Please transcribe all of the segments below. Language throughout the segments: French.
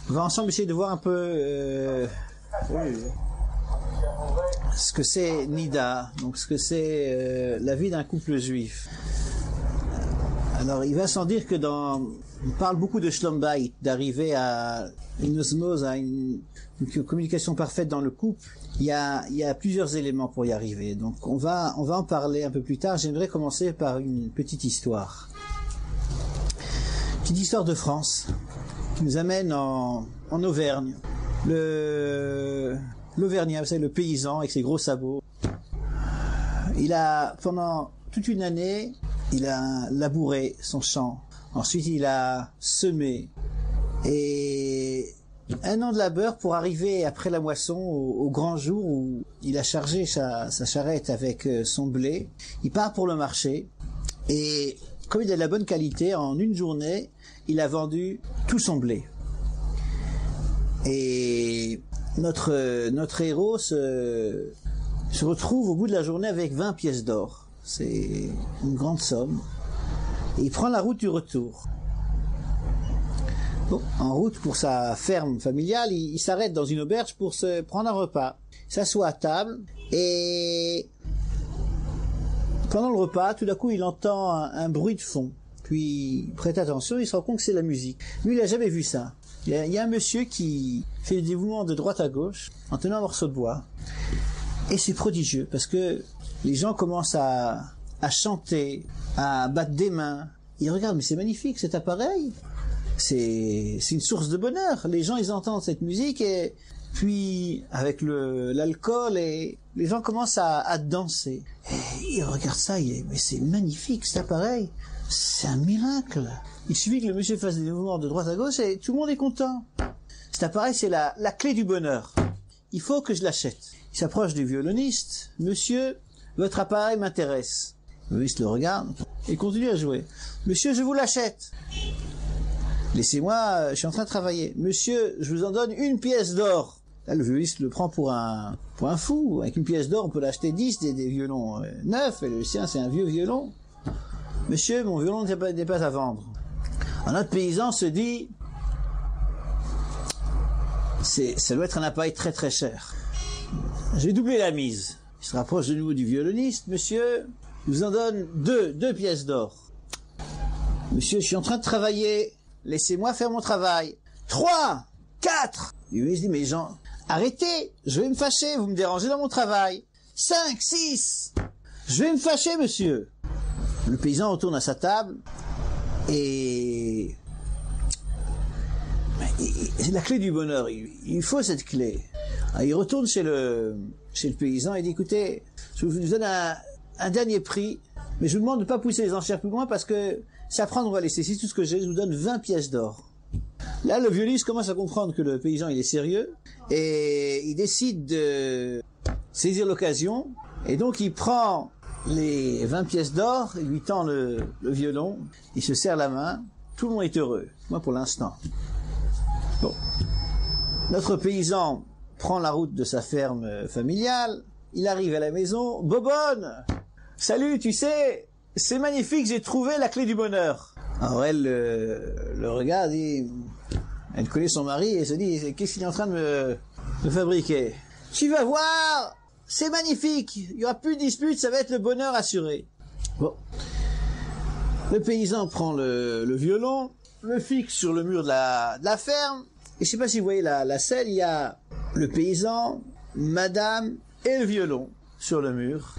On va ensemble essayer de voir un peu ce que c'est Nida, donc ce que c'est la vie d'un couple juif. Alors il va sans dire que on parle beaucoup de Shlom Bayit, d'arriver à une osmose, à une communication parfaite dans le couple. Il y a plusieurs éléments pour y arriver. Donc on va en parler un peu plus tard. J'aimerais commencer par une petite histoire. Petite histoire de France qui nous amène en Auvergne. L'Auvergnat, vous savez, le paysan avec ses gros sabots. Il a, pendant toute une année, il a labouré son champ. Ensuite, il a semé. Et un an de labeur pour arriver après la moisson au grand jour où il a chargé sa charrette avec son blé. Il part pour le marché. Et comme il a de la bonne qualité, en une journée, il a vendu tout son blé. Et notre héros se retrouve au bout de la journée avec 20 pièces d'or. C'est une grande somme. Et il prend la route du retour. Bon, en route pour sa ferme familiale, il s'arrête dans une auberge pour se prendre un repas. Il s'assoit à table et pendant le repas, tout d'un coup, il entend un bruit de fond. Puis, il prête attention, il se rend compte que c'est la musique. Lui, il n'a jamais vu ça. Il y a un monsieur qui fait des mouvements de droite à gauche en tenant un morceau de bois. Et c'est prodigieux parce que les gens commencent à chanter, à battre des mains. Ils regardent, mais c'est magnifique cet appareil. C'est une source de bonheur. Les gens, ils entendent cette musique et puis avec l'alcool et les gens commencent à danser. Et ils regardent ça, mais c'est magnifique cet appareil. C'est un miracle. Il suffit que le monsieur fasse des mouvements de droite à gauche et tout le monde est content. Cet appareil, c'est la clé du bonheur. Il faut que je l'achète. Il s'approche du violoniste. Monsieur, votre appareil m'intéresse. Le violoniste le regarde et continue à jouer. Monsieur, je vous l'achète. Laissez-moi, je suis en train de travailler. Monsieur, je vous en donne 1 pièce d'or. Là, le violoniste le prend pour un fou. Avec 1 pièce d'or, on peut l'acheter 10 des violons neufs. Et le sien, c'est un vieux violon. Monsieur, mon violon n'est pas à vendre. Un autre paysan se dit, ça doit être un appareil très très cher. Je vais doubler la mise. Il se rapproche de nouveau du violoniste. Monsieur, je vous en donne 2 pièces d'or. Monsieur, je suis en train de travailler. Laissez-moi faire mon travail. 3, 4. Il se dit, mais Jean, arrêtez, je vais me fâcher, vous me dérangez dans mon travail. 5, 6. Je vais me fâcher, monsieur. Le paysan retourne à sa table et c'est la clé du bonheur. Il faut cette clé. Alors, il retourne chez le paysan et dit, écoutez, je vous donne un dernier prix, mais je vous demande de ne pas pousser les enchères plus loin parce que c'est à prendre ou à laisser. C'est tout ce que j'ai, je vous donne 20 pièces d'or. Là, le violoniste commence à comprendre que le paysan, il est sérieux et il décide de saisir l'occasion et donc il prend les 20 pièces d'or, il lui tend le violon, il se serre la main, tout le monde est heureux, moi pour l'instant. Bon. Notre paysan prend la route de sa ferme familiale, il arrive à la maison, Bobonne, salut, tu sais, c'est magnifique, j'ai trouvé la clé du bonheur. Alors elle le regarde, elle connaît son mari et se dit, qu'est-ce qu'il est en train de me fabriquer? Tu vas voir, c'est magnifique, il y aura plus de dispute, ça va être le bonheur assuré. Bon. Le paysan prend le violon, le fixe sur le mur de la ferme, et je sais pas si vous voyez la scène, il y a le paysan, madame et le violon sur le mur.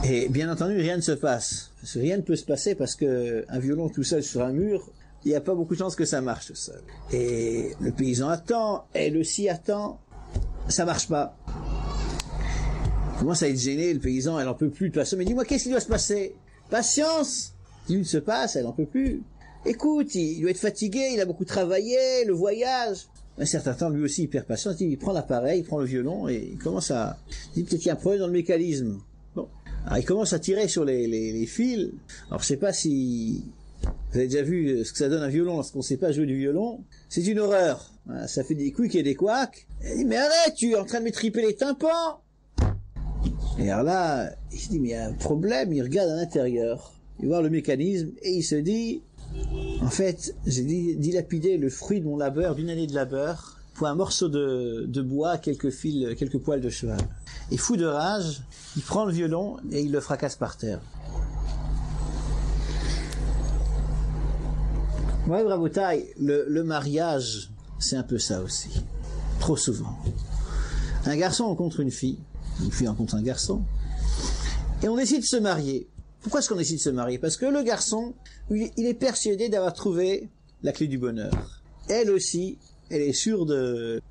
Et bien entendu, rien ne se passe. Parce que rien ne peut se passer parce que un violon tout seul sur un mur, il n'y a pas beaucoup de chances que ça marche tout seul. Et le paysan attend, elle aussi attend, ça marche pas. Il commence à être gêné, le paysan, elle en peut plus de toute façon. Mais dis-moi, qu'est-ce qui doit se passer? Patience! 10 minutes se passent, elle en peut plus. Écoute, il doit être fatigué, il a beaucoup travaillé, le voyage. Un certain temps, lui aussi, il perd patience, il prend l'appareil, il prend le violon et il commence il dit peut-être qu'il y a un problème dans le mécanisme. Bon. Alors, il commence à tirer sur les fils. Alors, je sais pas si vous avez déjà vu ce que ça donne un violon lorsqu'on sait pas jouer du violon. C'est une horreur. Ça fait des couics et des couacs. Il dit, mais arrête, tu es en train de m'étriper les tympans. Et alors là, il se dit, mais il y a un problème. Il regarde à l'intérieur. Il voit le mécanisme et il se dit, En fait, j'ai dilapidé le fruit de mon labeur, d'une année de labeur, pour un morceau de bois, quelques fils, quelques poils de cheval. Et fou de rage, il prend le violon et il le fracasse par terre. Ouais, Bravotaille, le mariage, c'est un peu ça aussi. Trop souvent. Un garçon rencontre une fille rencontre un garçon, et on décide de se marier. Pourquoi est-ce qu'on décide de se marier? Parce que le garçon, il est persuadé d'avoir trouvé la clé du bonheur. Elle aussi, elle est sûre de...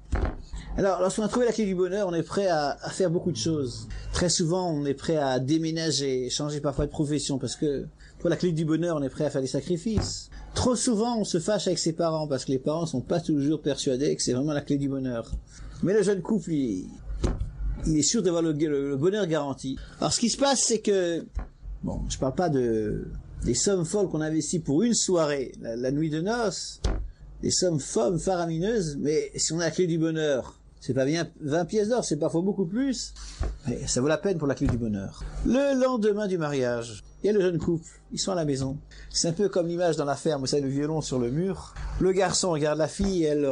Alors, lorsqu'on a trouvé la clé du bonheur, on est prêt à faire beaucoup de choses. Très souvent, on est prêt à déménager, changer parfois de profession, parce que pour la clé du bonheur, on est prêt à faire des sacrifices. Trop souvent, on se fâche avec ses parents, parce que les parents sont pas toujours persuadés que c'est vraiment la clé du bonheur. Mais le jeune couple, il est sûr d'avoir le bonheur garanti. Alors, ce qui se passe, c'est que, bon, je parle pas des sommes folles qu'on investit pour une soirée, la nuit de noces, des sommes folles, faramineuses, mais si on a la clé du bonheur, c'est pas bien 20 pièces d'or, c'est parfois beaucoup plus, mais ça vaut la peine pour la clé du bonheur. Le lendemain du mariage, il y a le jeune couple, ils sont à la maison. C'est un peu comme l'image dans la ferme, vous savez, le violon sur le mur. Le garçon regarde la fille, elle,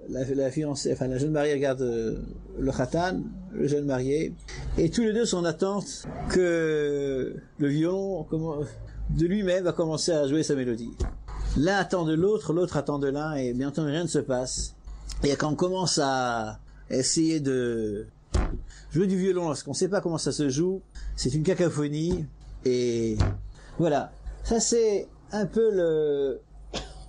la fiancée, enfin la jeune mariée regarde le khatan, le jeune marié, et tous les deux sont en attente que le violon de lui-même va commencer à jouer sa mélodie. L'un attend de l'autre, l'autre attend de l'un, et bien entendu rien ne se passe. Et quand on commence à essayer de jouer du violon lorsqu'on ne sait pas comment ça se joue, c'est une cacophonie, et voilà. Ça c'est un peu le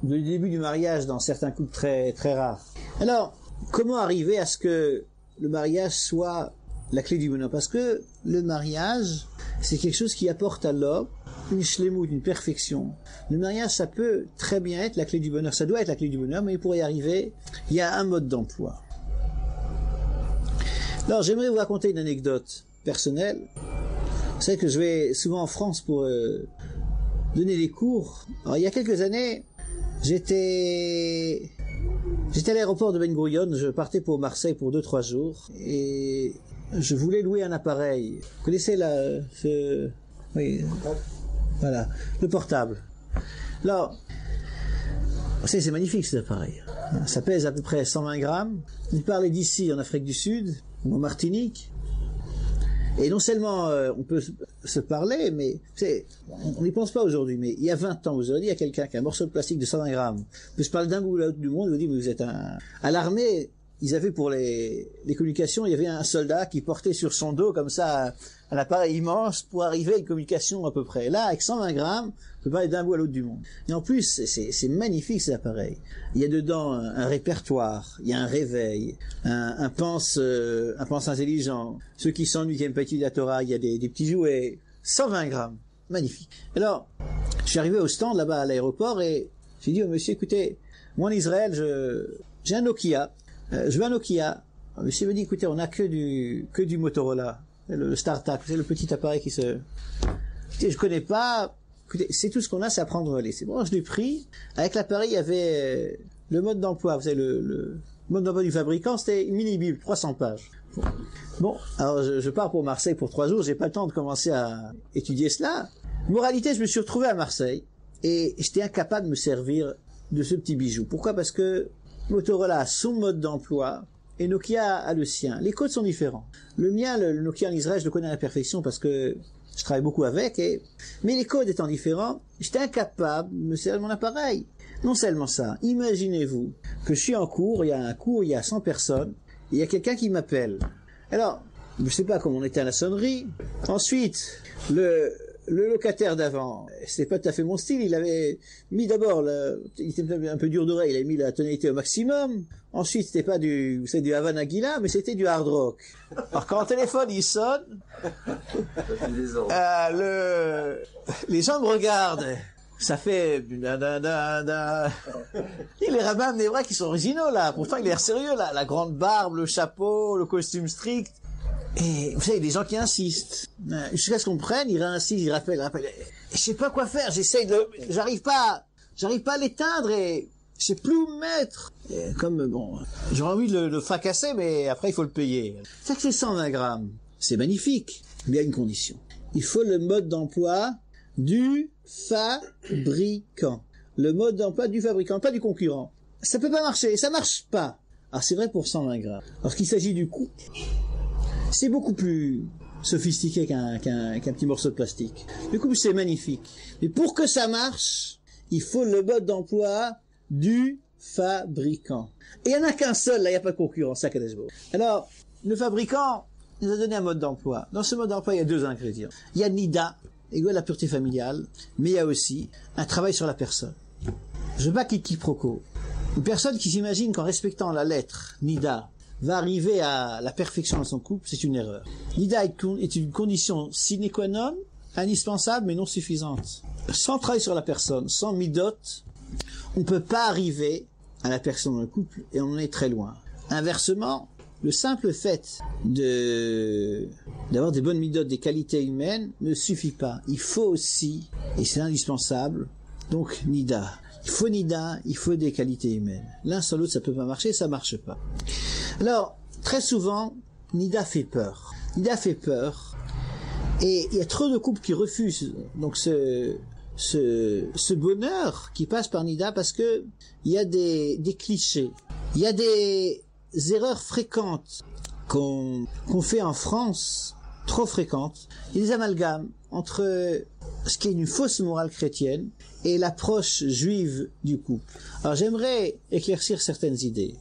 début du mariage dans certains couples très, très rares. Alors, comment arriver à ce que le mariage soit la clé du bonheur? Parce que le mariage, c'est quelque chose qui apporte à l'homme une shlemout, une perfection. Le mariage, ça peut très bien être la clé du bonheur. Ça doit être la clé du bonheur, mais pour y arriver, il y a un mode d'emploi. Alors, j'aimerais vous raconter une anecdote personnelle. Vous savez que je vais souvent en France pour donner des cours. Alors, il y a quelques années, j'étais à l'aéroport de Ben Gurion, je partais pour Marseille pour 2-3 jours, et je voulais louer un appareil. Vous connaissez oui, voilà, le portable. Alors, vous savez, c'est magnifique cet appareil. Ça pèse à peu près 120 grammes. Il parlait d'ici en Afrique du Sud, ou en Martinique. Et non seulement on peut se parler, mais on n'y pense pas aujourd'hui, mais il y a 20 ans, vous auriez dit à quelqu'un qui a un morceau de plastique de 120 grammes, peut se parler d'un bout à l'autre du monde, il vous dit, mais vous êtes à l'armée, ils avaient pour les communications, il y avait un soldat qui portait sur son dos comme ça un appareil immense pour arriver à une communication à peu près. Là, avec 120 grammes, on peut parler d'un bout à l'autre du monde. Et en plus, c'est magnifique cet appareil. Il y a dedans un répertoire, il y a un réveil, un pense intelligent. Ceux qui s'ennuient, qui n'aiment pas étudier la Torah, il y a des petits jouets. 120 grammes. Magnifique. Alors, je suis arrivé au stand là-bas à l'aéroport et j'ai dit au monsieur, écoutez, moi en Israël, j'ai un Nokia. Je veux un Nokia. Le monsieur me dit, écoutez, on n'a que du Motorola. Le StarTAC, c'est le petit appareil qui se... Écoutez, je connais pas... Écoutez, c'est tout ce qu'on a, c'est à prendre relais. C'est bon, je l'ai pris. Avec l'appareil, il y avait le mode d'emploi. Vous savez, le mode d'emploi du fabricant, c'était une mini-bible, 300 pages. Bon, alors je pars pour Marseille pour 3 jours, j'ai pas le temps de commencer à étudier cela. Moralité, je me suis retrouvé à Marseille et j'étais incapable de me servir de ce petit bijou. Pourquoi? Parce que Motorola a son mode d'emploi et Nokia a le sien. Les codes sont différents. Le mien, le Nokia en Israël, je le connais à la perfection parce que je travaille beaucoup avec, mais les codes étant différents, j'étais incapable de me servir de mon appareil. Non seulement ça, imaginez-vous que je suis en cours, il y a un cours, il y a 100 personnes, et il y a quelqu'un qui m'appelle. Alors, je sais pas comment on était à la sonnerie. Ensuite, le locataire d'avant, c'était pas tout à fait mon style, il avait mis d'abord, il était un peu dur d'oreille, il avait mis la tonalité au maximum. Ensuite, c'était pas du Havana Aguila, mais c'était du hard rock. Alors quand le téléphone il sonne, les gens me regardent. Ça fait il les rabbins des vrais qui sont originaux là. Pourtant il a l'air sérieux là, la grande barbe, le chapeau, le costume strict. Et vous savez, des gens qui insistent. Jusqu'à ce qu'on prenne, ils réinsistent, ils rappellent. Et je sais pas quoi faire. J'arrive pas à l'éteindre et je sais plus où me mettre. Et comme bon, j'aurais envie de le fracasser, mais après il faut le payer. C'est que c'est 120 grammes. C'est magnifique. Mais il y a une condition. Il faut le mode d'emploi du fabricant. le mode d'emploi du fabricant, pas du concurrent. Ça peut pas marcher, ça marche pas. Alors c'est vrai pour 120 grammes. Lorsqu'il s'agit du couple, c'est beaucoup plus sophistiqué qu'un petit morceau de plastique. Le couple, c'est magnifique. Mais pour que ça marche, il faut le mode d'emploi du fabricant. Et il n'y en a qu'un seul, là, il n'y a pas de concurrent, ça, Kadeshbo. Alors, le fabricant nous a donné un mode d'emploi. Dans ce mode d'emploi, il y a 2 ingrédients. Il y a Nida, égale à la pureté familiale, mais il y a aussi un travail sur la personne. Je veux pas qu'il y ait quiproquo. Une personne qui s'imagine qu'en respectant la lettre Nida va arriver à la perfection dans son couple, c'est une erreur. Nida est une condition sine qua non, indispensable mais non suffisante. Sans travail sur la personne, sans midot, on ne peut pas arriver à la perfection dans le couple et on en est très loin. Inversement, le simple fait d'avoir des bonnes midot, des qualités humaines, ne suffit pas. Il faut aussi, et c'est indispensable, donc Nida. Il faut Nida, il faut des qualités humaines. L'un sans l'autre, ça peut pas marcher, ça marche pas. Alors, très souvent, Nida fait peur. Nida fait peur. Et il y a trop de couples qui refusent donc ce bonheur qui passe par Nida parce que il y a des clichés. Il y a des erreurs fréquentes qu'on fait en France, trop fréquentes. Il y a des amalgames entre ce qui est une fausse morale chrétienne et l'approche juive du couple. Alors j'aimerais éclaircir certaines idées.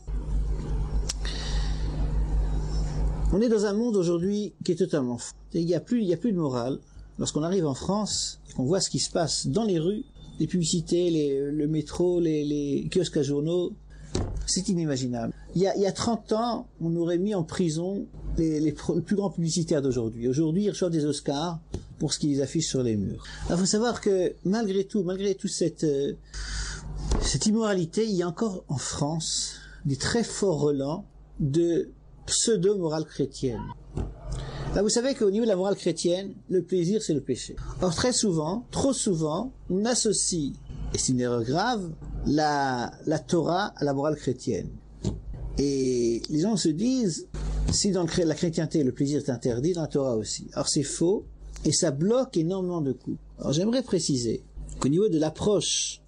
On est dans un monde aujourd'hui qui est totalement fou. Il y a plus de morale. Lorsqu'on arrive en France et qu'on voit ce qui se passe dans les rues, les publicités, le métro, les kiosques à journaux, c'est inimaginable. Il y a 30 ans, on aurait mis en prison les plus grands publicitaires d'aujourd'hui. Aujourd'hui, ils reçoivent des Oscars pour ce qu'ils affichent sur les murs. Alors, il faut savoir que malgré tout cette immoralité, il y a encore en France des très forts relents de pseudo-morale chrétienne. Là, vous savez qu'au niveau de la morale chrétienne, le plaisir, c'est le péché. Or, très souvent, trop souvent, on associe, et c'est une erreur grave, la Torah à la morale chrétienne. Et les gens se disent, si dans la chrétienté, le plaisir est interdit, dans la Torah aussi. Alors, c'est faux, et ça bloque énormément de couples. Alors, j'aimerais préciser qu'au niveau de l'approche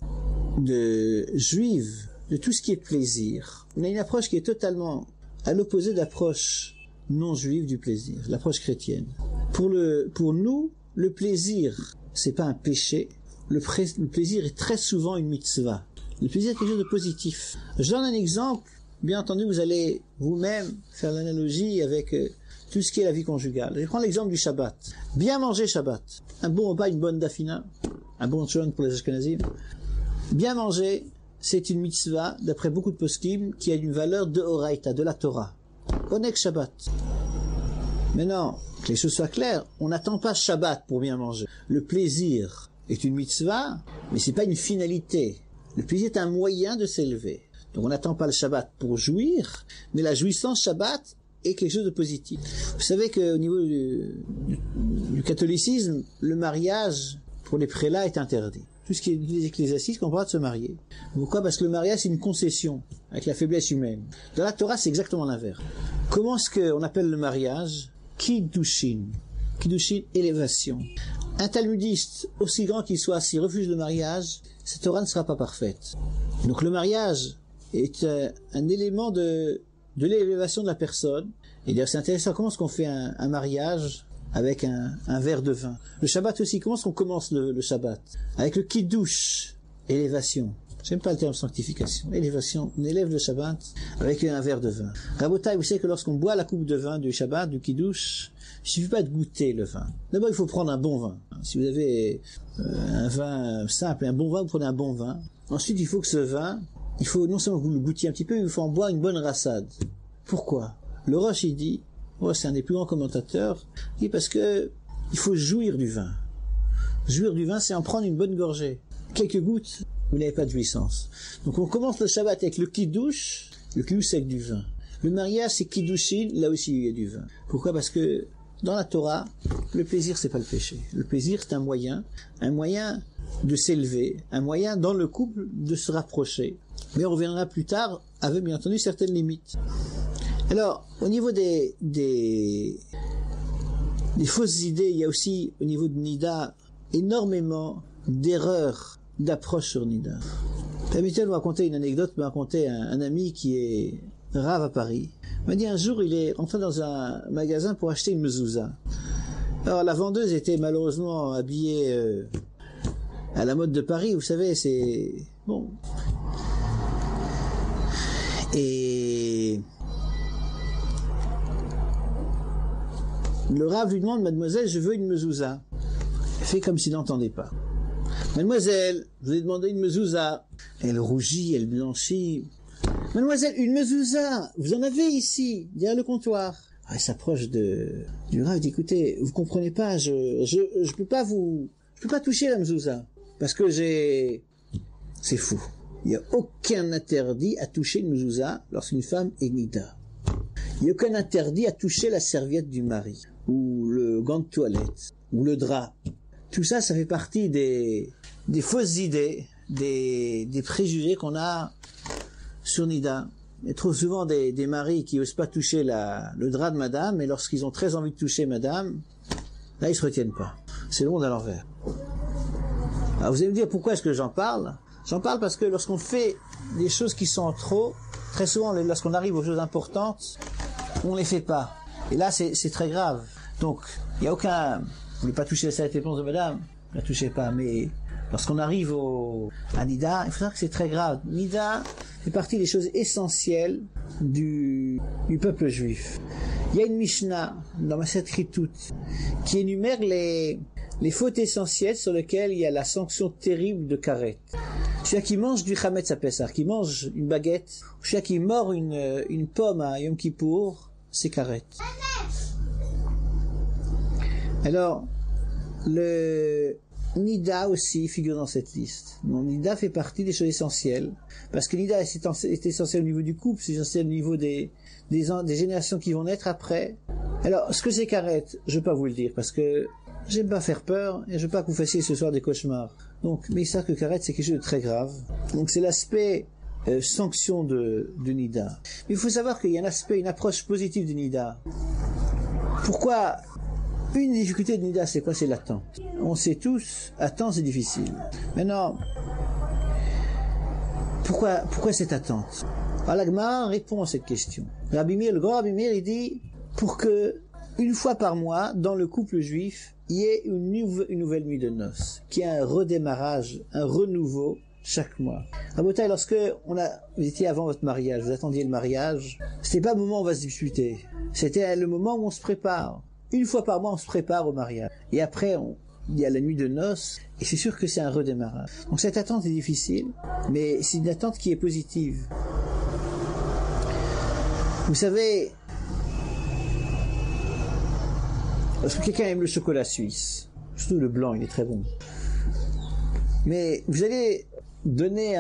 juive, de tout ce qui est plaisir, on a une approche qui est totalement à l'opposé de l'approche non juive du plaisir, l'approche chrétienne. Pour nous, le plaisir, c'est pas un péché. Le plaisir est très souvent une mitzvah. Le plaisir est quelque chose de positif. Je donne un exemple. Bien entendu, vous allez vous-même faire l'analogie avec tout ce qui est la vie conjugale. Je vais prendre l'exemple du Shabbat. Bien manger Shabbat. Un bon repas, une bonne dafina. Un bon tchon pour les Ashkenazim. Bien manger, c'est une mitzvah, d'après beaucoup de poskim, qui a une valeur de Horaïta, de la Torah. Onek Shabbat. Maintenant, que les choses soient claires, on n'attend pas Shabbat pour bien manger. Le plaisir est une mitzvah, mais c'est pas une finalité. Le plaisir est un moyen de s'élever. Donc on n'attend pas le Shabbat pour jouir, mais la jouissance Shabbat est quelque chose de positif. Vous savez qu'au niveau du catholicisme, le mariage pour les prélats est interdit. Tout ce qui est des ecclésiastiques ont le droit de se marier. Pourquoi? Parce que le mariage, c'est une concession avec la faiblesse humaine. Dans la Torah, c'est exactement l'inverse. Comment est-ce qu'on appelle le mariage? Kiddushin. Kiddushin, élévation. Un talmudiste, aussi grand qu'il soit, s'il refuse le mariage, cette Torah ne sera pas parfaite. Donc le mariage est un élément de l'élévation de la personne. Et d'ailleurs, c'est intéressant, comment est-ce qu'on fait un mariage avec un verre de vin. Le Shabbat aussi, comment est-ce qu'on commence le Shabbat? Avec le Kiddush, élévation. J'aime pas le terme sanctification. Élévation, on élève le Shabbat avec un verre de vin. Rabotai, vous savez que lorsqu'on boit la coupe de vin du Shabbat, du Kiddush, il suffit pas de goûter le vin. D'abord, il faut prendre un bon vin. Si vous avez un vin simple et un bon vin, vous prenez un bon vin. Ensuite, il faut que ce vin, il faut non seulement que vous le goûtiez un petit peu, mais il faut en boire une bonne rassade. Pourquoi? Le Rosh, il dit, c'est un des plus grands commentateurs, il dit parce que il faut jouir du vin. Jouir du vin, c'est en prendre une bonne gorgée. Quelques gouttes, vous n'avez pas de jouissance. Donc on commence le Shabbat avec le Kiddush c'est avec du vin. Le mariage, c'est Kiddushin, là aussi il y a du vin. Pourquoi? Parce que dans la Torah, le plaisir, c'est pas le péché. Le plaisir, c'est un moyen de s'élever, un moyen dans le couple de se rapprocher. Mais on reviendra plus tard avec, bien entendu, certaines limites. Alors, au niveau des fausses idées, il y a aussi, au niveau de Nida, énormément d'erreurs d'approche sur Nida. Permettez-moi de vous raconter une anecdote, me racontait un ami qui est rave à Paris. Il m'a dit un jour, il est rentré dans un magasin pour acheter une mezouza. Alors la vendeuse était malheureusement habillée à la mode de Paris, vous savez, c'est... Bon. Et... le rave lui demande, mademoiselle, je veux une mezouza. Elle fait comme s'il n'entendait pas. Mademoiselle, je vous ai demandé une mezouza. Elle rougit, elle blanchit. Mademoiselle, une mezouza, vous en avez ici, derrière le comptoir. Elle s'approche du rave, dit, écoutez, vous comprenez pas, je peux pas toucher la mezouza. Parce que c'est fou. Il n'y a aucun interdit à toucher une mezouza lorsqu'une femme est nida. Il n'y a aucun interdit à toucher la serviette du mari, ou le gant de toilette, ou le drap. Tout ça, ça fait partie des fausses idées, des préjugés qu'on a sur Nida. Il y a trop souvent des maris qui n'osent pas toucher le drap de madame, et lorsqu'ils ont très envie de toucher madame, là, ils se retiennent pas. C'est le monde à l'envers. Alors, vous allez me dire, pourquoi est-ce que j'en parle? J'en parle parce que lorsqu'on fait des choses qui sont trop, très souvent, lorsqu'on arrive aux choses importantes, on les fait pas. Et là, c'est très grave. Donc, il n'y a aucun... Vous voulez pas toucher la serviette éponge de madame? Ne la touchez pas. Mais lorsqu'on arrive à Nida, il faut savoir que c'est très grave. Nida fait partie des choses essentielles du peuple juif. Il y a une Mishnah dans Masechet Kritout qui énumère les fautes essentielles sur lesquelles il y a la sanction terrible de karet. Celui qui mange du chametz à Pessah, qui mange une baguette, celui qui mord une pomme à Yom Kippour, c'est karet. Alors, le Nida aussi figure dans cette liste. Donc, Nida fait partie des choses essentielles, parce que Nida est essentiel au niveau du couple, c'est essentiel au niveau des générations qui vont naître après. Alors, ce que c'est karet, je vais pas vous le dire, parce que j'aime pas faire peur, et je veux pas que vous fassiez ce soir des cauchemars. Donc, mais ça que karet, c'est quelque chose de très grave. Donc, c'est l'aspect sanction de Nida. Mais il faut savoir qu'il y a une approche positive de Nida. Pourquoi? Une difficulté de Nida, c'est quoi? C'est l'attente. On sait tous, attendre c'est difficile. Maintenant, pourquoi cette attente? Alors, la Gemara répond à cette question. Le grand Rabbi Meir, il dit, pour que, une fois par mois, dans le couple juif, il y ait une nouvelle nuit de noces, qu'il y ait un redémarrage, un renouveau, chaque mois. Rabotai, lorsque vous étiez avant votre mariage, vous attendiez le mariage, c'était pas le moment où on va se disputer. C'était le moment où on se prépare. Une fois par mois, on se prépare au mariage. Et après, il y a la nuit de noces, et c'est sûr que c'est un redémarrage. Donc cette attente est difficile, mais c'est une attente qui est positive. Vous savez, lorsque quelqu'un aime le chocolat suisse, surtout le blanc, il est très bon. Mais vous allez donner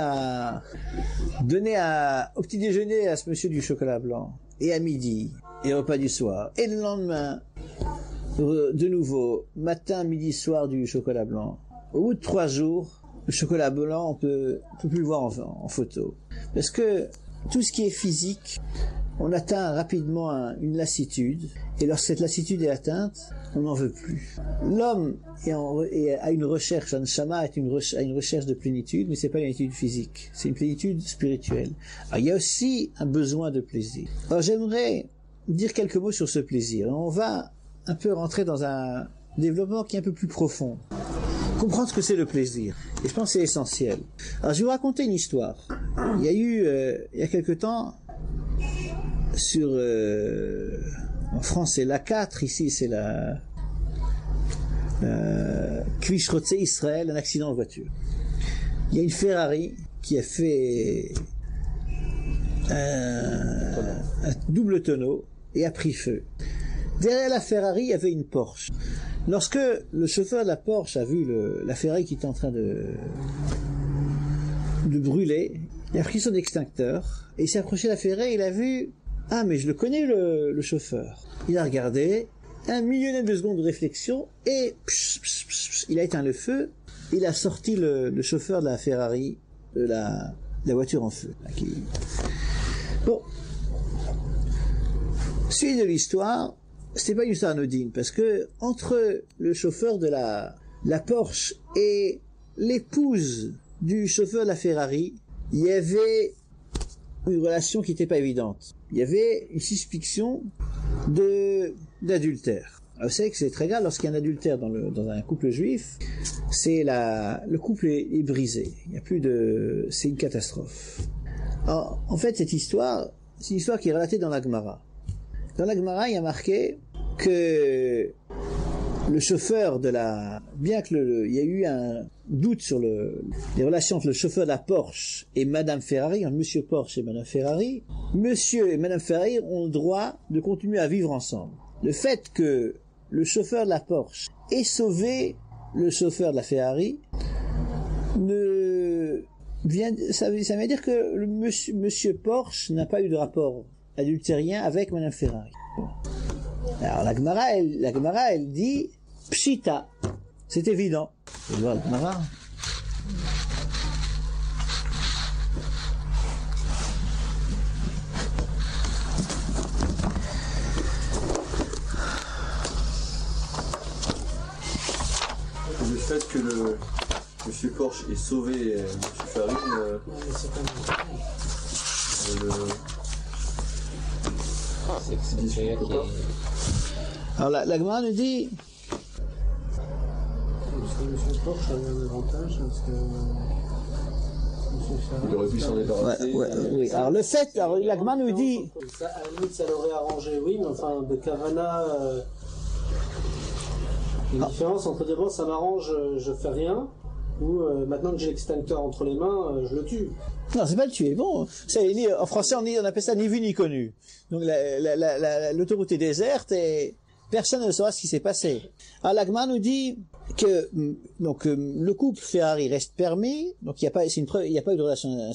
au petit déjeuner à ce monsieur du chocolat blanc, et à midi, et au repas du soir, et le lendemain, de nouveau, matin, midi, soir du chocolat blanc. Au bout de 3 jours, le chocolat blanc, on peut plus le voir en photo. Parce que tout ce qui est physique, on atteint rapidement une lassitude, et lorsque cette lassitude est atteinte, on n'en veut plus. L'homme a une recherche, un shama a une recherche de plénitude, mais c'est pas une plénitude physique, c'est une plénitude spirituelle. Alors, il y a aussi un besoin de plaisir. Alors j'aimerais dire quelques mots sur ce plaisir. On va un peu rentrer dans un développement qui est un peu plus profond. Comprendre ce que c'est le plaisir. Et je pense que c'est essentiel. Alors je vais vous raconter une histoire. Il y a eu, il y a quelque temps, en France c'est l'A4, ici c'est la Kvish Rotze Israël, un accident de voiture. Il y a une Ferrari qui a fait un double tonneau et a pris feu. Derrière la Ferrari, il y avait une Porsche. Lorsque le chauffeur de la Porsche a vu la Ferrari qui était en train de brûler, il a pris son extincteur et il s'est approché de la Ferrari et il a vu, ah mais je le connais le chauffeur. Il a regardé, un millionième de seconde de réflexion et il a éteint le feu, il a sorti le chauffeur de la Ferrari de la voiture en feu. Bon, suite de l'histoire, c'était pas une histoire anodine, parce que entre le chauffeur de la Porsche et l'épouse du chauffeur de la Ferrari, il y avait une relation qui n'était pas évidente. Il y avait une suspicion d'adultère. Alors, vous savez que c'est très grave lorsqu'il y a un adultère dans un couple juif, le couple est brisé. Il y a plus c'est une catastrophe. Alors, en fait, cette histoire, c'est une histoire qui est relatée dans la Gemara. Dans la Gemara, il y a marqué que le chauffeur bien que il y a eu un doute sur les relations entre le chauffeur de la Porsche et Madame Ferrari, entre Monsieur Porsche et Madame Ferrari, Monsieur et Madame Ferrari ont le droit de continuer à vivre ensemble. Le fait que le chauffeur de la Porsche ait sauvé le chauffeur de la Ferrari ça veut dire que Monsieur Porsche n'a pas eu de rapport adultérien avec Madame Ferrari. Alors la Gemara, elle dit Pshita, c'est évident. Vous voyez la Gemara. Le fait que Monsieur Porsche ait sauvé Monsieur Ferrari, c'est Alors la Gemara nous dit parce que Monsieur Porsche a eu un avantage, parce que Monsieur Ferrari... Il aurait pu s'en débarrasser. oui. Alors la Gemara nous dit... Ça, à la limite, ça l'aurait arrangé, oui, mais enfin, de Kavana... Il y a une différence entre dire, bon, ça m'arrange, je fais rien, ou maintenant que j'ai l'extincteur entre les mains, je le tue. Non, c'est pas le tuer. Bon, en français, on appelle ça ni vu ni connu. Donc l'autoroute est déserte et personne ne saura ce qui s'est passé. Alors la Gemara nous dit que le couple Ferrari reste permis, donc il n'y a pas eu de relation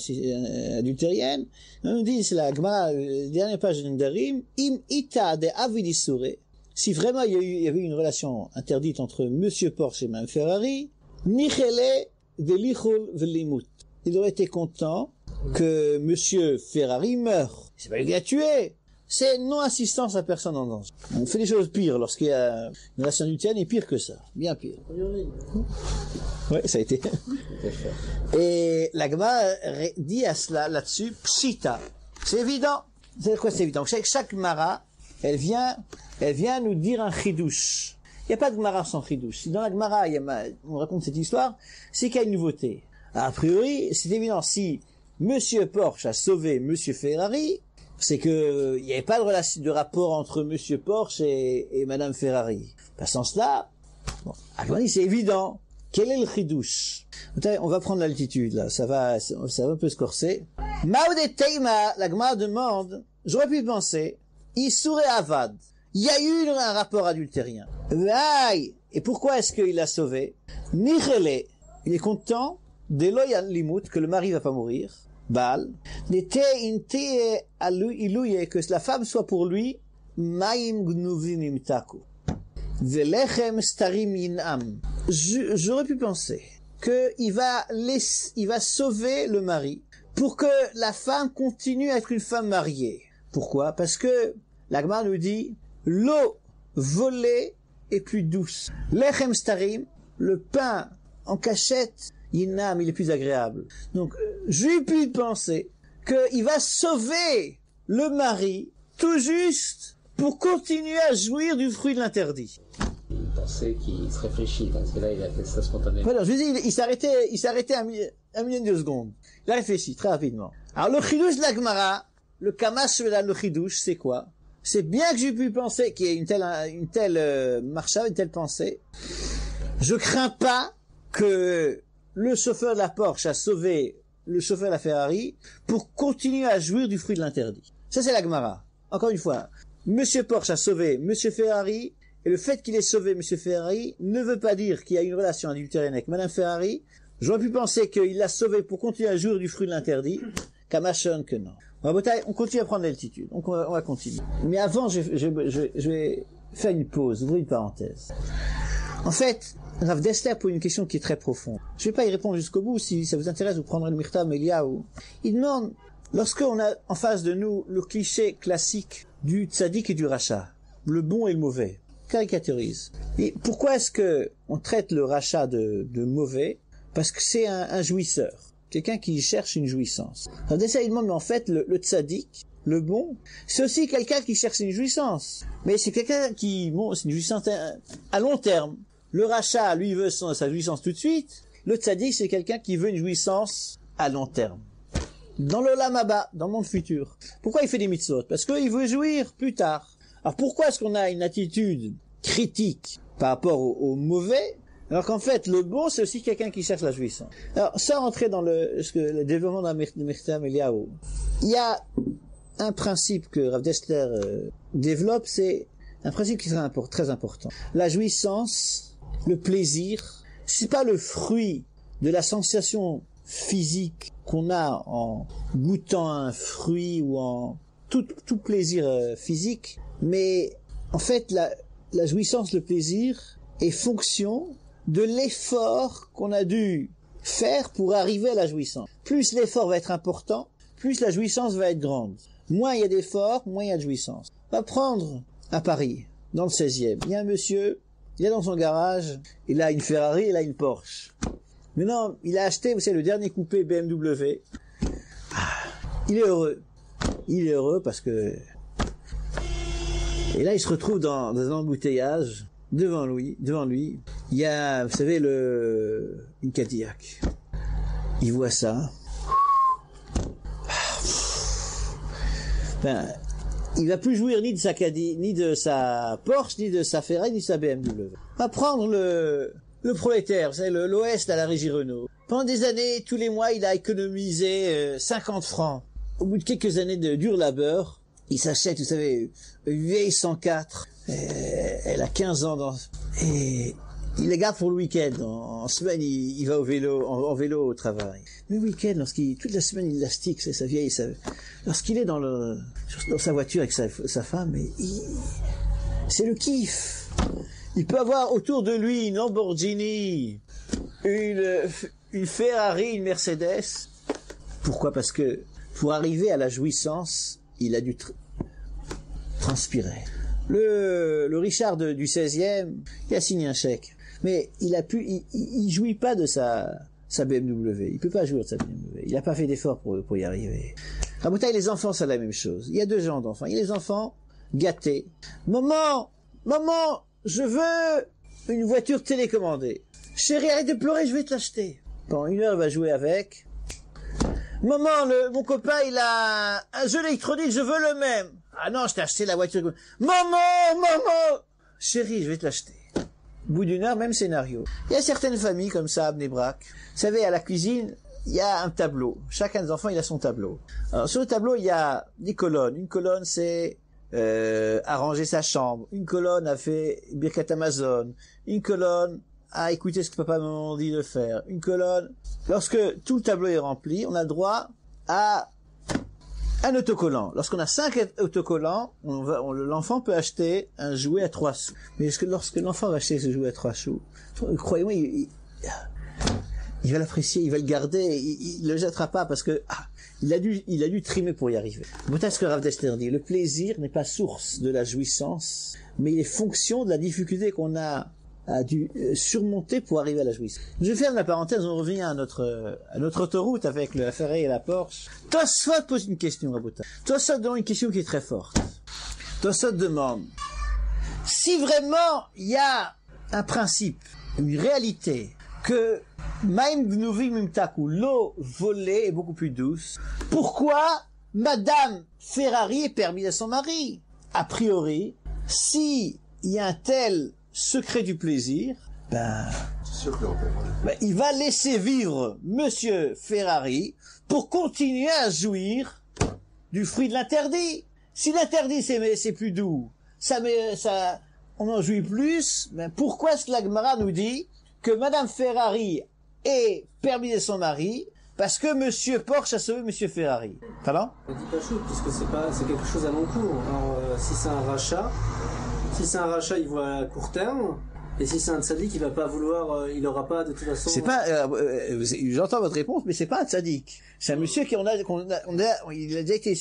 adultérienne. On nous dit, c'est la Gemara, dernière page de Nedarim, im ita de avidisure. Si vraiment il y avait une relation interdite entre Monsieur Porsche et Mme Ferrari, nichele velichul velimut. Il aurait été content que Monsieur Ferrari meure. C'est pas lui qui l'a tué. C'est non-assistance à personne en danger. On fait des choses pires lorsqu'il y a une relation adultérienne, et pire que ça. Bien pire. Ouais, ça a été. Et la Gemara dit à cela, là-dessus, pshita. C'est évident. C'est quoi, c'est évident? Chaque Gemara, elle vient nous dire un chidouche. Il n'y a pas de Gemara sans chidouche. Si dans la Gemara, on raconte cette histoire, c'est qu'il y a une nouveauté. A priori, c'est évident, si Monsieur Porsche a sauvé Monsieur Ferrari, c'est que il n'y avait pas de rapport entre Monsieur Porsche et Madame Ferrari. Dans ce sens-là, c'est évident. Quel est le chidouche? On va prendre l'altitude, là. Ça va un peu se corser. Maoude Teima, la Gemara demande, j'aurais pu penser, Issour et Avad. Il y a eu un rapport adultérien. Et pourquoi est-ce qu'il l'a sauvé? Nichele, il est content, Deloya Limut, que le mari va pas mourir. Baal, n'était que la femme soit pour lui, Maim gnuvim imtaku. Velechem starim yinam. J'aurais pu penser qu'il va sauver le mari pour que la femme continue à être une femme mariée. Pourquoi? Parce que la Gemara nous dit, l'eau volée est plus douce. Lechem starim, le pain en cachette, Yinam, il est plus agréable. Donc, j'ai pu penser qu'il va sauver le mari tout juste pour continuer à jouir du fruit de l'interdit. Il pensait qu'il se réfléchit, parce que là, il a fait ça spontanément. Voilà, je dis, il s'est arrêté un million de secondes. Il a réfléchi très rapidement. Alors, le chidouche de la Gemara, le kamash le chidouche, c'est quoi? C'est bien que j'ai pu penser qu'il y ait une telle marcha, une telle pensée. Je crains pas que le chauffeur de la Porsche a sauvé le chauffeur de la Ferrari pour continuer à jouir du fruit de l'interdit. Ça, c'est la Gemara. Encore une fois, Monsieur Porsche a sauvé Monsieur Ferrari, et le fait qu'il ait sauvé Monsieur Ferrari ne veut pas dire qu'il y a une relation adultérienne avec Madame Ferrari. J'aurais pu penser qu'il l'a sauvé pour continuer à jouir du fruit de l'interdit, Kamashon que non. On continue à prendre l'altitude. Donc on va continuer. Mais avant, je vais faire une pause, ouvrir une parenthèse. En fait, Rav Dessler pose une question qui est très profonde. Je ne vais pas y répondre jusqu'au bout. Si ça vous intéresse, vous prendrez le Mirta Meliaou. Il demande, lorsqu'on a en face de nous le cliché classique du tzaddik et du rachat, le bon et le mauvais, caricaturise. Et pourquoi est-ce que on traite le rachat de mauvais? parce que c'est un jouisseur. Quelqu'un qui cherche une jouissance. Alors déjà, il demande, mais en fait, le tzaddik, le bon, c'est aussi quelqu'un qui cherche une jouissance. Mais c'est quelqu'un qui, bon, c'est une jouissance à long terme. Le rachat, lui, veut sa jouissance tout de suite. Le tzaddik, c'est quelqu'un qui veut une jouissance à long terme. Dans le l'olam haba, dans le monde futur. Pourquoi il fait des mitzvot? Parce qu'il veut jouir plus tard. Alors pourquoi est-ce qu'on a une attitude critique par rapport au mauvais, alors qu'en fait, le bon, c'est aussi quelqu'un qui cherche la jouissance. Alors, sans rentrer dans le développement de Mirtam Eliyahu, il y a un principe que Rav Dessler développe, c'est un principe qui est très important. La jouissance, le plaisir, c'est pas le fruit de la sensation physique qu'on a en goûtant un fruit ou en tout plaisir physique, mais en fait, la jouissance, le plaisir est fonction de l'effort qu'on a dû faire pour arriver à la jouissance. Plus l'effort va être important, plus la jouissance va être grande. Moins il y a d'efforts, moins il y a de jouissance. On va prendre à Paris, dans le 16e, il y a un monsieur, il est dans son garage, il a une Ferrari, il a une Porsche. Maintenant, il a acheté, vous savez, le dernier coupé BMW. Il est heureux. Il est heureux parce que... Et là, il se retrouve dans un embouteillage. Devant lui, il y a, vous savez, une Cadillac. Il voit ça. Ben, il va plus jouir ni de sa Cadillac, ni de sa Porsche, ni de sa Ferrari, ni de sa BMW. On va prendre le prolétaire, vous savez, l'Ouest à la régie Renault. Pendant des années, tous les mois, il a économisé 50 francs. Au bout de quelques années de dur labeur, il s'achète, vous savez, une vieille 104. Elle a 15 ans et il la garde pour le week-end. En semaine, il va en vélo au travail. Mais le week-end, toute la semaine, il lastique, c'est sa vieille, lorsqu'il est dans sa voiture avec sa femme, c'est le kiff. Il peut avoir autour de lui une Lamborghini, une Ferrari, une Mercedes. Pourquoi? Parce que pour arriver à la jouissance, il a dû transpirer. Le Richard du 16e, il a signé un chèque. Mais il jouit pas de sa BMW. Il peut pas jouir de sa BMW. Il a pas fait d'effort pour y arriver. À Boutaï, les enfants, c'est la même chose. Il y a deux genres d'enfants. Il y a les enfants gâtés. Maman, je veux une voiture télécommandée. Chérie, arrête de pleurer, je vais te l'acheter. Pendant 1 heure, il va jouer avec. Maman, mon copain, il a un jeu électronique, je veux le même. Ah non, je t'ai acheté la voiture. Maman! Chérie, je vais te l'acheter. Au bout d'1 heure, même scénario. Il y a certaines familles comme ça, à Bnei Brak. Vous savez, à la cuisine, il y a un tableau. Chacun des enfants, il a son tableau. Alors, sur le tableau, il y a des colonnes. Une colonne, c'est arranger sa chambre. Une colonne a fait Birkat Amazon. Une colonne a écouté ce que papa et maman ont dit de faire. Une colonne. Lorsque tout le tableau est rempli, on a le droit à un autocollant. Lorsqu'on a 5 autocollants, l'enfant peut acheter un jouet à 3 sous. Mais lorsque l'enfant va acheter ce jouet à 3 sous, croyez-moi, il va l'apprécier, il va le garder, il le jettera pas parce que il a dû trimer pour y arriver. Peut-être ce que Rav Dessler dit, le plaisir n'est pas source de la jouissance, mais il est fonction de la difficulté qu'on a dû surmonter pour arriver à la jouissance. Je ferme la parenthèse, on revient à notre autoroute avec la Ferrari et la Porsche. Tosfot pose une question, Rabouta. Tosfot demande une question qui est très forte. Tosfot demande, si vraiment il y a un principe, une réalité, que Maim Gnuvim Mimtaku, l'eau volée est beaucoup plus douce, pourquoi Madame Ferrari est permise à son mari? A priori, si il y a un tel secret du plaisir, il va laisser vivre Monsieur Ferrari pour continuer à jouir du fruit de l'interdit. Si l'interdit c'est plus doux, on en jouit plus, mais pourquoi est-ce que la Gemara nous dit que Madame Ferrari est permise à son mari parce que Monsieur Porsche a sauvé Monsieur Ferrari? Pardon? On dit pas chaud, puisque c'est quelque chose à long cours. Alors, si c'est un rachat, il voit à court terme, Et si c'est un tzaddik, il va pas vouloir, il aura pas de toute façon. C'est pas, j'entends votre réponse, mais c'est pas un tzaddik. C'est un monsieur qui on a, il a déjà été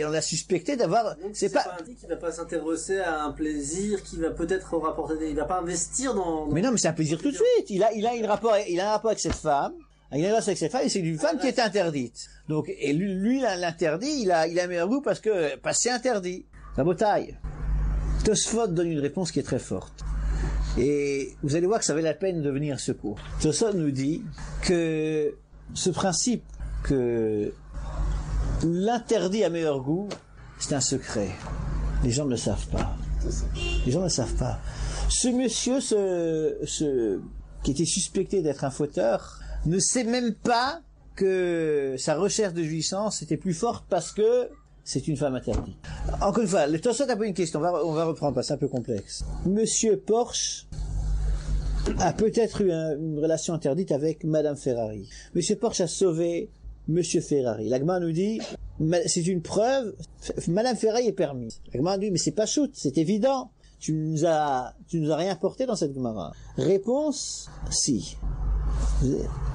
on a suspecté d'avoir. Donc, c'est pas un tzaddik qui va pas s'intéresser à un plaisir, qui va peut-être rapporter il va pas investir dans. Mais non, mais c'est un plaisir tout de suite. Il a un rapport avec cette femme. Il a une relation avec cette femme et c'est une femme qui est interdite. Donc, et lui l'interdit, il a meilleur goût parce que c'est interdit. La bataille. Tosfot donne une réponse qui est très forte. Et vous allez voir que ça valait la peine de venir à ce cours. Tosfot nous dit que ce principe que l'interdit a meilleur goût, c'est un secret. Les gens ne le savent pas. Les gens ne le savent pas. Ce monsieur, qui était suspecté d'être un fauteur, ne sait même pas que sa recherche de jouissance était plus forte parce que c'est une femme interdite. Encore une fois, le Tosfot a posé une question, on va reprendre parce que c'est un peu complexe. Monsieur Porsche a peut-être eu une relation interdite avec Madame Ferrari. Monsieur Porsche a sauvé Monsieur Ferrari. La Gemara nous dit, c'est une preuve, Madame Ferrari est permise. La Gemara nous dit, mais c'est pas shoot, c'est évident. Tu nous as rien apporté dans cette Gemara. Réponse, si.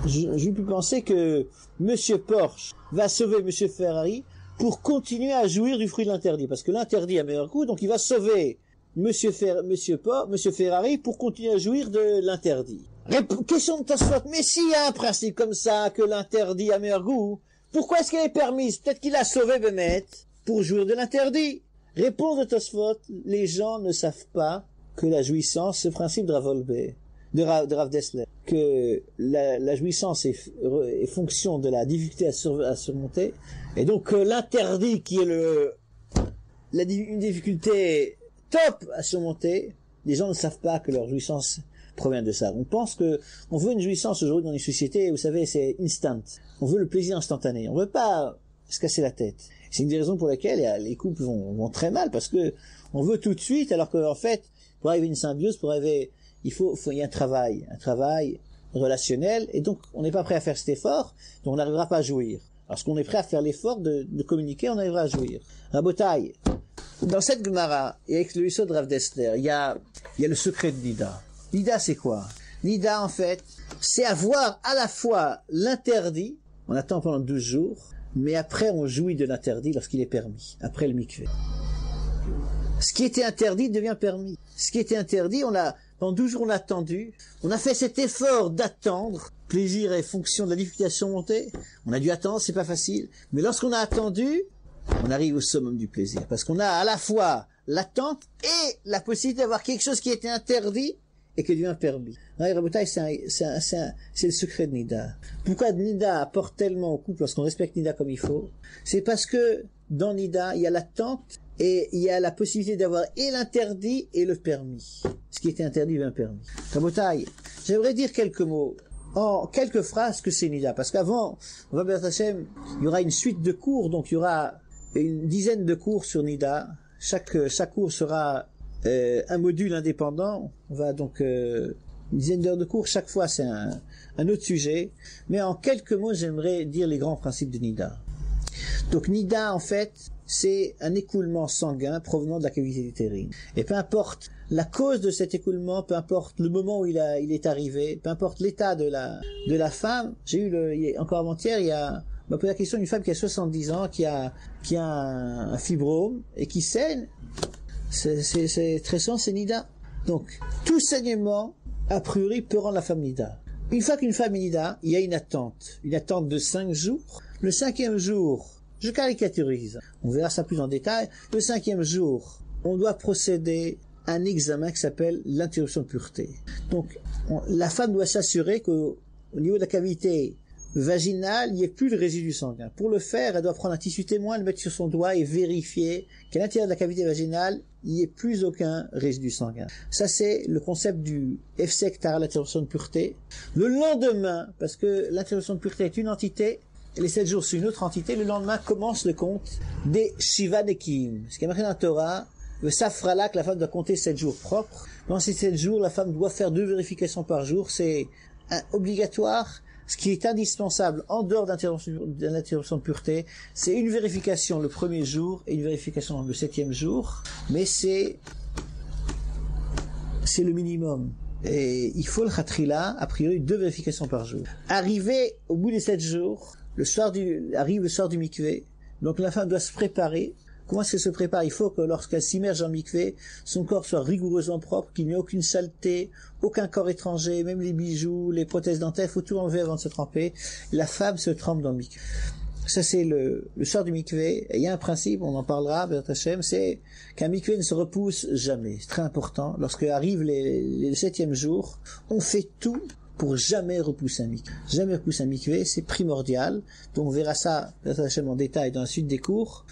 Je peux penser que Monsieur Porsche va sauver Monsieur Ferrari pour continuer à jouir du fruit de l'interdit, parce que l'interdit a meilleur goût, donc il va sauver Monsieur Ferrari pour continuer à jouir de l'interdit. Question de Tosfot, mais s'il y a un principe comme ça, que l'interdit a meilleur goût, pourquoi est-ce qu'elle est permise? Peut-être qu'il a sauvé Bémet pour jouir de l'interdit. Réponse de Tosfot, les gens ne savent pas que la jouissance, ce principe de Rav Dessler, que la jouissance est fonction de la difficulté à surmonter, et donc l'interdit qui est une difficulté top à surmonter, les gens ne savent pas que leur jouissance provient de ça. On pense que on veut une jouissance aujourd'hui dans les sociétés, vous savez, c'est instant. On veut le plaisir instantané. On veut pas se casser la tête. C'est une des raisons pour lesquelles les couples vont très mal, parce que on veut tout de suite, alors qu'en fait, pour arriver à une symbiose, il y a un travail relationnel, et donc on n'est pas prêt à faire cet effort, donc on n'arrivera pas à jouir. Parce qu'on est prêt à faire l'effort de communiquer, on arrivera à jouir. Rabotai, dans cette Gemara, et avec le Yisod de Rav Dessler, il y a le secret de Nida. Nida, c'est quoi? Nida, en fait, c'est avoir à la fois l'interdit, on attend pendant 12 jours, mais après on jouit de l'interdit lorsqu'il est permis, après le mikvé. Ce qui était interdit devient permis. Ce qui était interdit, pendant 12 jours on a attendu, on a fait cet effort d'attendre, plaisir et fonction de la difficulté à surmonter, on a dû attendre, c'est pas facile, mais lorsqu'on a attendu, on arrive au summum du plaisir, parce qu'on a à la fois l'attente et la possibilité d'avoir quelque chose qui était interdit et qui devient permis. Rabotai, c'est le secret de Nida. Pourquoi Nida apporte tellement au couple lorsqu'on respecte Nida comme il faut? C'est parce que dans Nida, il y a l'attente et il y a la possibilité d'avoir et l'interdit et le permis. Ce qui était interdit devient permis. Rabotai, j'aimerais dire quelques mots, en quelques phrases, que c'est Nida, parce qu'avant, Robert Hashem, il y aura une suite de cours, donc il y aura une dizaine de cours sur Nida. Chaque cours sera un module indépendant. On va donc une dizaine d'heures de cours. Chaque fois, c'est un autre sujet. Mais en quelques mots, j'aimerais dire les grands principes de Nida. Donc Nida, en fait, c'est un écoulement sanguin provenant de la cavité utérine. Et peu importe la cause de cet écoulement, peu importe le moment où il est arrivé, peu importe l'état de la femme. J'ai eu encore avant-hier, m'a posé la question d'une femme qui a 70 ans, qui a un fibrome et qui saigne. C'est très souvent, c'est Nida. Donc, tout saignement, a priori, peut rendre la femme Nida. Une fois qu'une femme est Nida, il y a une attente de 5 jours. Le 5e jour, je caricaturise, on verra ça plus en détail, le 5e jour, on doit procéder à un examen qui s'appelle l'interruption de pureté. Donc, la femme doit s'assurer qu'au niveau de la cavité vaginale, il n'y ait plus de résidus sanguins. Pour le faire, elle doit prendre un tissu témoin, le mettre sur son doigt et vérifier qu'à l'intérieur de la cavité vaginale, il n'y ait plus aucun résidu sanguin. Ça, c'est le concept du Hefsek Tara, l'interruption de pureté. Le lendemain, parce que l'interruption de pureté est une entité, et les 7 jours c'est une autre entité, le lendemain commence le compte des Shiva Nekim. Ce qui est marqué dans la Torah, le Safrala, que la femme doit compter 7 jours propres. Dans ces 7 jours, la femme doit faire 2 vérifications par jour. C'est obligatoire. Ce qui est indispensable en dehors de l'interruption de pureté, c'est une vérification le 1er jour et une vérification le 7e jour. Mais c'est c'est le minimum. Et il faut le khatrila, a priori 2 vérifications par jour. Arrivé au bout des 7 jours, arrive le soir du mikvé, donc la femme doit se préparer. Comment est-ce qu'elle se prépare? Il faut que lorsqu'elle s'immerge en mikvé, son corps soit rigoureusement propre, qu'il n'y ait aucune saleté, aucun corps étranger, même les bijoux, les prothèses dentaires, il faut tout enlever avant de se tremper. La femme se trempe dans le mikvé. Ça c'est le soir du mikvé. Et il y a un principe, on en parlera, B'ezrat Hashem, c'est qu'un mikvé ne se repousse jamais. C'est très important. Lorsque arrivent les 7e jours, on fait tout pour jamais repousser un mikvé. Jamais repousser un mikvé, c'est primordial. Donc on verra ça, B'ezrat Hashem, en détail dans la suite des cours.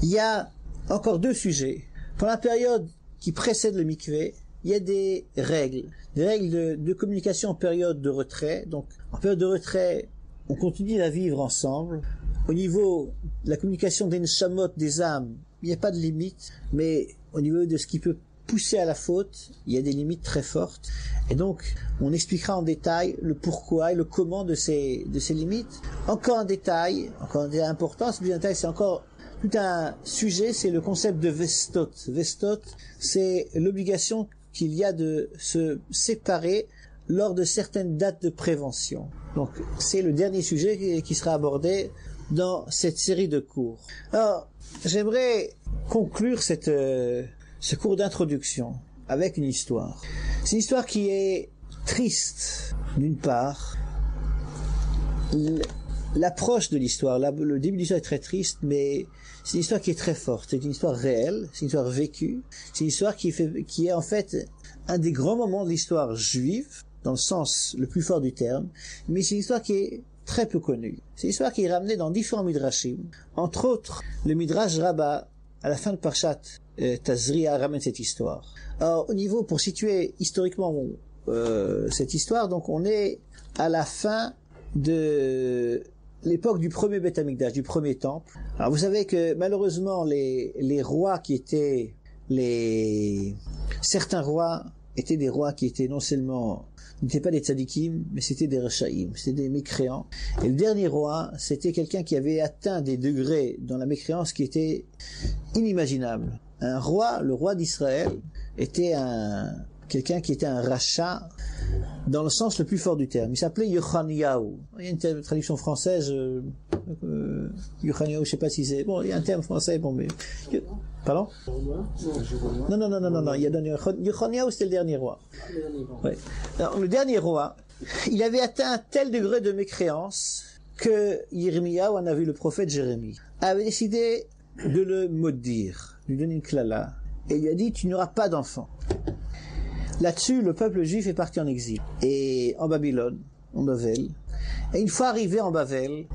Il y a encore 2 sujets. Pendant la période qui précède le mikvé, il y a des règles de communication en période de retrait. Donc en période de retrait, on continue à vivre ensemble. Au niveau de la communication des neshamot, des âmes, il n'y a pas de limite, mais au niveau de ce qui peut pousser à la faute, il y a des limites très fortes. Et donc, on expliquera en détail le pourquoi et le comment de ces limites. Encore un détail important, c'est plus un détail, c'est encore tout un sujet, c'est le concept de vestot. Vestot, c'est l'obligation qu'il y a de se séparer lors de certaines dates de prévention. Donc, c'est le dernier sujet qui sera abordé dans cette série de cours. Alors, j'aimerais conclure ce cours d'introduction avec une histoire. C'est une histoire qui est triste, d'une part. L'approche de l'histoire, le début de l'histoire est très triste, mais c'est une histoire qui est très forte. C'est une histoire réelle, c'est une histoire vécue. C'est une histoire qui est en fait un des grands moments de l'histoire juive, dans le sens le plus fort du terme, mais c'est une histoire qui est très peu connue. C'est une histoire qui est ramenée dans différents midrashim. Entre autres, le midrash Rabbah, à la fin de Parshat Tazria, ramène cette histoire. Alors, au niveau, pour situer historiquement cette histoire, donc on est à la fin de l'époque du premier Beth Amikdash, du premier temple. Alors vous savez que malheureusement les rois qui étaient certains rois étaient des rois qui étaient non seulement n'étaient pas des tzadikim, mais c'était des rachaïm, c'était des mécréants. Et le dernier roi, c'était quelqu'un qui avait atteint des degrés dans la mécréance qui étaient inimaginables. Un roi, le roi d'Israël, était quelqu'un qui était un rachat dans le sens le plus fort du terme. Il s'appelait Yochaniyahu. Il y a une traduction française, Yochaniyahu, je sais pas si c'est... Bon, il y a un terme français, bon, mais... Pardon? Non, il y a Yochaniyahu, c'était le dernier roi. Ouais. Alors, le dernier roi, il avait atteint un tel degré de mécréance que Yirmiyahu, on a vu le prophète Jérémie, avait décidé de le maudire, de lui donner une klala, et il lui a dit, tu n'auras pas d'enfant. Là-dessus, le peuple juif est parti en exil, et en Babylone, en Bavel. Et une fois arrivé en Bavel,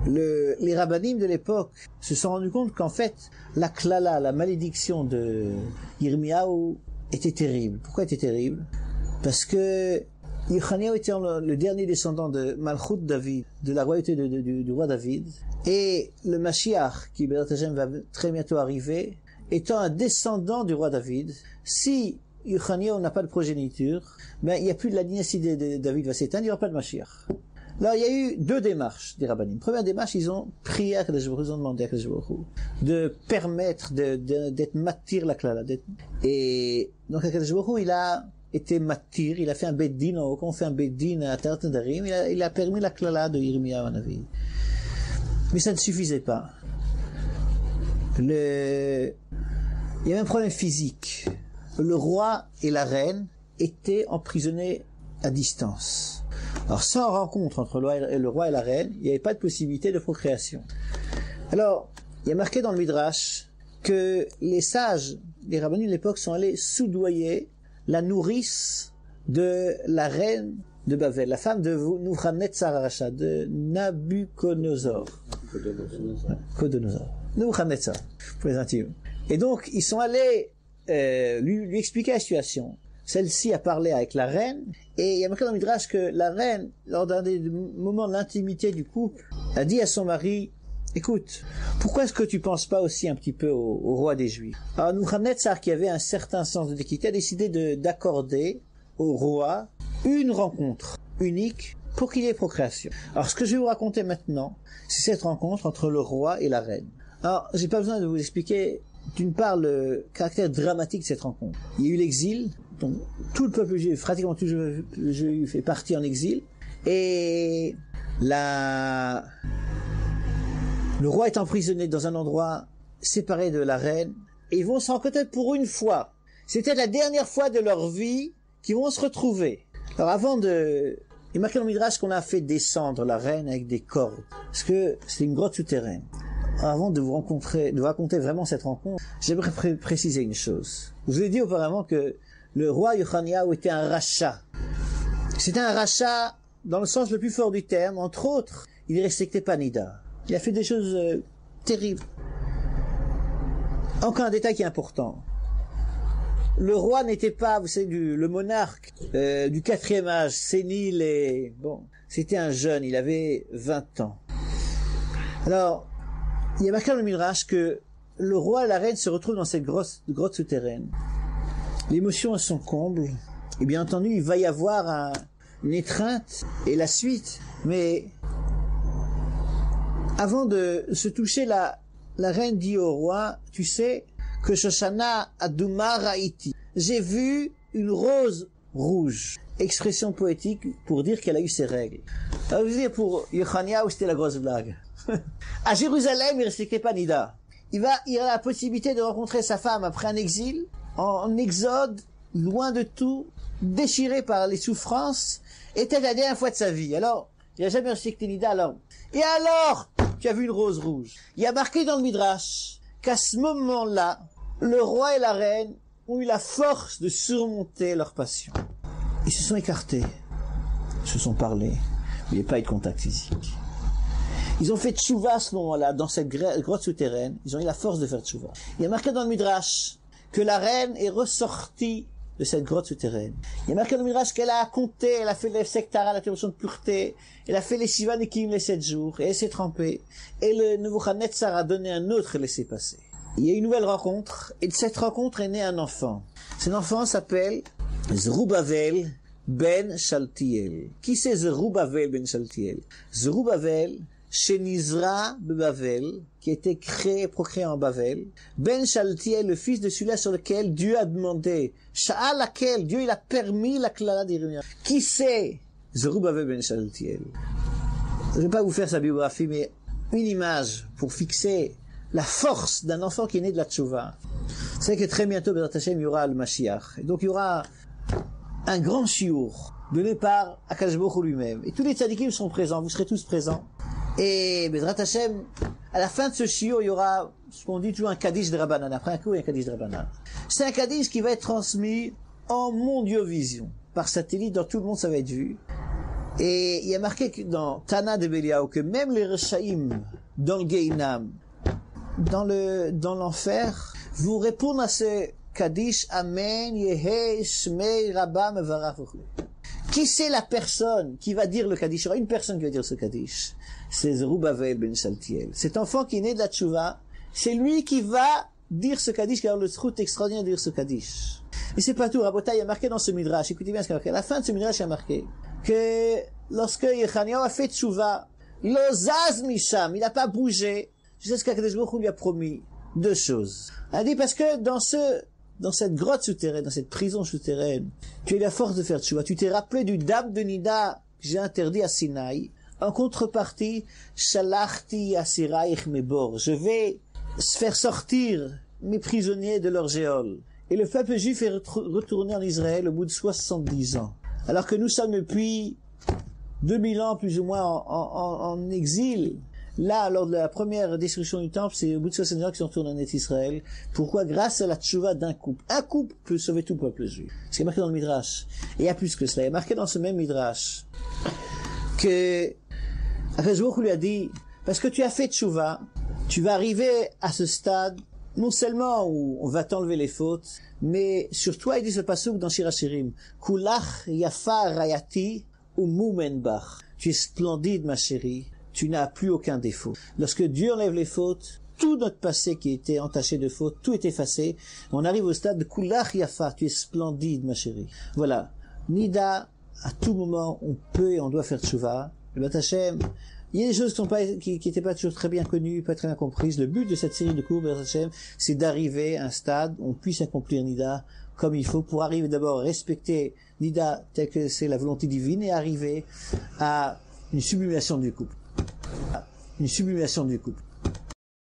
les rabbinim de l'époque se sont rendus compte qu'en fait, la klala, la malédiction de Yirmiyahu était terrible. Pourquoi était terrible? Parce que Yochaniyahu était le dernier descendant de Malchut David, de la royauté du roi David, et le Mashiach, qui B'ezrat Hashem va très bientôt arriver, étant un descendant du roi David, si Yochaniyahu n'a pas de progéniture, ben il n'y a plus de la dynastie de David va s'éteindre, il n'y aura pas de Mashiach. Alors il y a eu 2 démarches des rabbinim. Première démarche, ils ont prié à Akadosh Baruch Hu, ils ont demandé à Akadosh Baruch Hu de permettre d'être matir la klala. Et donc Akadosh Baruch Hu, il a été matir, il a fait un beddin, quand on fait un beddin à Tarat Nedarim, il a permis la klala de Yirmiyahu Hanavi. Mais ça ne suffisait pas. Il y avait un problème physique. Le roi et la reine étaient emprisonnés à distance. Alors, sans rencontre entre le roi et la reine, il n'y avait pas de possibilité de procréation. Alors, il y a marqué dans le Midrash que les sages, les rabbinim de l'époque, sont allés soudoyer la nourrice de la reine de Bavel, la femme de Nebuchadnezzar Aracha, de Nabucodonosor. Nebuchadnezzar, pour les intimes. Et donc, ils sont allés lui expliquer la situation. Celle-ci a parlé avec la reine, et il y a marqué dans le Midrash que la reine, lors d'un des moments de l'intimité du couple, a dit à son mari, écoute, pourquoi est-ce que tu penses pas aussi un petit peu au roi des Juifs? Alors Nebuchadnezzar, qui avait un certain sens de l'équité, a décidé d'accorder au roi une rencontre unique pour qu'il y ait procréation. Alors ce que je vais vous raconter maintenant, c'est cette rencontre entre le roi et la reine. Alors, j'ai pas besoin de vous expliquer d'une part, le caractère dramatique de cette rencontre. Il y a eu l'exil, donc tout le peuple juif, pratiquement tout le peuple juif est parti en exil, et le roi est emprisonné dans un endroit séparé de la reine, et ils vont se rencontrer pour une fois. C'était la dernière fois de leur vie qu'ils vont se retrouver. Alors il est marqué dans le Midrash qu'on a fait descendre la reine avec des cordes, parce que c'est une grotte souterraine. Alors, avant de vous raconter vraiment cette rencontre, j'aimerais préciser une chose. Je vous ai dit auparavant que le roi Yochaniaou était un rachat. C'était un rachat dans le sens le plus fort du terme. Entre autres, il ne respectait pas Nida. Il a fait des choses terribles. Encore un détail qui est important. Le roi n'était pas, vous savez, le monarque du 4e âge, sénile et... Bon, c'était un jeune, il avait 20 ans. Alors, il y a marqué dans le Midrash que le roi et la reine se retrouvent dans cette grotte souterraine. L'émotion à son comble. Et bien entendu, il va y avoir une étreinte et la suite. Mais avant de se toucher, la reine dit au roi, tu sais que Shoshana Aduma Raiti. J'ai vu une rose rouge. Expression poétique pour dire qu'elle a eu ses règles. Alors vous dire pour Yochaniaou, c'était la grosse blague. À Jérusalem, il ne respectait pas Nida. Il a la possibilité de rencontrer sa femme après un exil, en exode, loin de tout, déchiré par les souffrances, était la dernière fois de sa vie. Alors, il n'a jamais respecté Nida, alors. Et alors, tu as vu une rose rouge. Il y a marqué dans le Midrash qu'à ce moment-là, le roi et la reine ont eu la force de surmonter leur passion. Ils se sont écartés, se sont parlé, mais il n'y a pas eu de contact physique. Ils ont fait tchouva à ce moment-là, dans cette grotte souterraine. Ils ont eu la force de faire tchouva. Il y a marqué dans le Midrash que la reine est ressortie de cette grotte souterraine. Il y a marqué dans le Midrash qu'elle a compté, elle a fait les sektara, la témotion de pureté, elle a fait les Shivanikim les 7 jours, et elle s'est trempée. Et le Nebuchadnezzar a donné un autre laissez-passer. Il y a une nouvelle rencontre, et de cette rencontre est né un enfant. Cet enfant s'appelle Zerubbabel ben Shaltiel. Qui c'est Zerubbabel ben Shaltiel? Zerubbabel, chez Nizra de Bavel, qui a été procréé en Bavel. Ben Shaltiel, le fils de celui-là sur lequel Dieu a demandé, Sha'al laquelle Dieu il a permis la clara d'Irmia. Qui c'est Zerubbabel ben Shaltiel? Je ne vais pas vous faire sa biographie, mais une image pour fixer la force d'un enfant qui est né de la tchouva. C'est que très bientôt, Bezrat Hashem, il y aura le Mashiach. Et donc il y aura un grand shiur donné par Akadosh Baruch Hu lui-même. Et tous les tzadikim seront présents, vous serez tous présents. Et Bezrat Hashem, à la fin de ce shiur, il y aura ce qu'on dit toujours un Kaddish de Rabbanan. Après un coup, il y a un Kaddish de Rabbanan. C'est un Kaddish qui va être transmis en mondiovision. Par satellite, dans tout le monde, ça va être vu. Et il y a marqué que dans Tana de Beliaou que même les Reshaïm, dans le Gehinam, dans l'enfer, vous répondent à ce Kaddish, Amen, Yehe, Shmei, Rabba, Mevarach. Qui c'est la personne qui va dire le Kaddish? Il y aura une personne qui va dire ce Kaddish. C'est Zerubbabel ben Shaltiel. Cet enfant qui est né de la Tchouva, c'est lui qui va dire ce Kaddish, qui a le zchut extraordinaire de dire ce Kaddish. Et c'est pas tout, Rabotai, il y a marqué dans ce Midrash, écoutez bien ce qu'il y a marqué. À la fin de ce Midrash, il y a marqué que lorsque Yochaniaou a fait Tchouva, lo zaz misham, il n'a pas bougé, jusqu'à ce qu'Akadosh Baruch Hu lui a promis 2 choses. Il a dit parce que dans cette grotte souterraine, dans cette prison souterraine, tu as eu la force de faire tchouva. Tu t'es rappelé du dam de Nida que j'ai interdit à Sinaï. En contrepartie, Shalachti asiraich mebor. Je vais faire sortir mes prisonniers de leur géol. Et le peuple juif est retourné en Israël au bout de 70 ans. Alors que nous sommes depuis 2000 ans plus ou moins en exil. Là, lors de la première destruction du temple, c'est au bout de 70 ans qu'ils sont retournés en Israël. Pourquoi? Grâce à la tchouva d'un couple. Un couple peut sauver tout le peuple juif. Ce qui est marqué dans le Midrash. Et il y a plus que cela. Il y a marqué dans ce même Midrash que Akadosh Baruch Hu lui a dit, parce que tu as fait tchouva, tu vas arriver à ce stade, non seulement où on va t'enlever les fautes, mais sur toi, il dit ce passouk dans Shir HaShirim, Kulach yafa rayati umumenbach. Tu es splendide, ma chérie. Tu n'as plus aucun défaut. Lorsque Dieu enlève les fautes, tout notre passé qui était entaché de fautes, tout est effacé. On arrive au stade de Kulach Yafa. Tu es splendide, ma chérie. Voilà. Nida, à tout moment, on peut et on doit faire tchouva. Le Bat Hashem, Il y a des choses qui étaient pas toujours très bien connues, pas très bien comprises. Le but de cette série de cours, c'est d'arriver à un stade où on puisse accomplir Nida comme il faut, pour arriver d'abord à respecter Nida tel que c'est la volonté divine et arriver à une sublimation du couple. Une sublimation du couple.